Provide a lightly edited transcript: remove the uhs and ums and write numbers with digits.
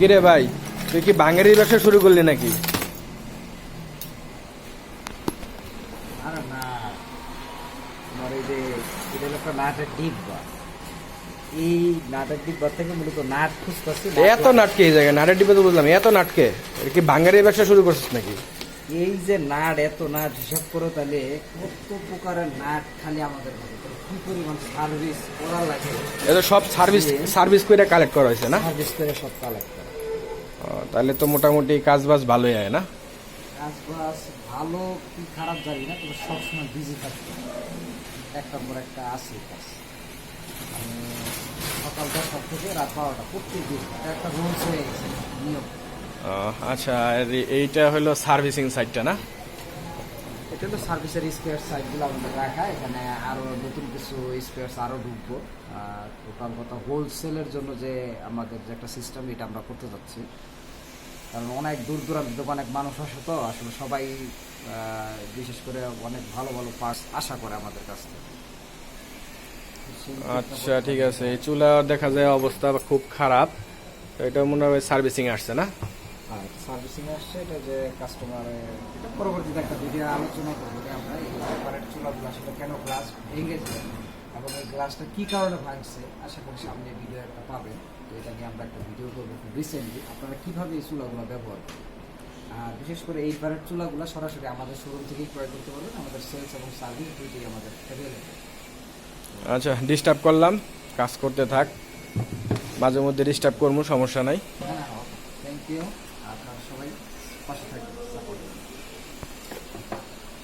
কিরে ভাই, তুই কি বাঙালির ব্যবসা শুরু করলি নাকি? আরে না, তোমার এই যে এটা হলো একটা নাটের ডিব্বা। এই নাটের ডিব্বা থেকে মূলত নাট খুঁজতেছি। এত নাটকে এই জায়গায় নাটের ডিব্বা তো বুঝলাম, এত নাটকে এটা কি বাঙালির ব্যবসা শুরু করছিস নাকি? এই যে নাট, এত নাট হিসাব করো তাহলে কত প্রকারের নাট খালি আমাদের ঘরে। তাহলে কি পরিমাণ সার্ভিস করা লাগে, এটা সব সার্ভিস সার্ভিস করে কালেক্ট করা হয়েছে না? সার্ভিস করে সব কালেক্ট করা। তাহলে তো মোটামুটি কাজ বাজ ভালোই হয় না? কাজ বাজ ভালো কি খারাপ জানি না, তবে সবসময় বিজি থাকতে হয়। একটার পর একটা আছে কাজ। সকাল 10টা থেকে রাত 12টা প্রত্যেক দিন একটা রুলস হয়ে গেছে, নিয়ম। আচ্ছা, আর এইটা হলো সার্ভিসিং সাইডটা না? এটা তো সার্ভিসের স্পেয়ার সাইডগুলো আমাদের রাখা। এখানে আরও নতুন কিছু স্পেয়ার্স আরও ঢুকবো। টোটাল কথা হোলসেলের জন্য যে আমাদের যে একটা সিস্টেম, এটা আমরা করতে যাচ্ছি। কারণ অনেক দূর দূরান্ত থেকে অনেক মানুষ আসে, তো আসলে সবাই বিশেষ করে অনেক ভালো ভালো পার্টস আশা করে আমাদের কাছ থেকে। আচ্ছা ঠিক আছে, এই চুলা দেখা যায় অবস্থা খুব খারাপ, তো এটা মনে হয় সার্ভিসিং আসছে না? আর সার্ভিসিং আসছে, এটা যে কাস্টমারের, এটা পরবর্তীতে একটা ভিডিও আলোচনা করবো যে আমরা এই ব্যাপারের চুলাগুলো আসলে কেন গ্লাস ভেঙেছে এবং এই গ্লাসটা কী কারণে ভাঙছে। আশা করি সামনে ভিডিও একটা পাবেন। তো এটা নিয়ে আমরা একটা ভিডিও করবো রিসেন্টলি, আপনারা কীভাবে এই চুলাগুলো ব্যবহার করেন। আর বিশেষ করে এই বারের চুলাগুলো সরাসরি আমাদের শোরুম থেকেই ক্রয় করতে পারবেন। আমাদের সেলস এবং সার্ভিস দুইটাই আমাদের অ্যাভেলেবেল। আচ্ছা, ডিস্টার্ব করলাম, কাজ করতে থাক, মাঝে মধ্যে ডিস্টার্ব করবো, সমস্যা নাই। হ্যাঁ, থ্যাংক ইউ। আপনারা সবাই পাশে থাকবেন।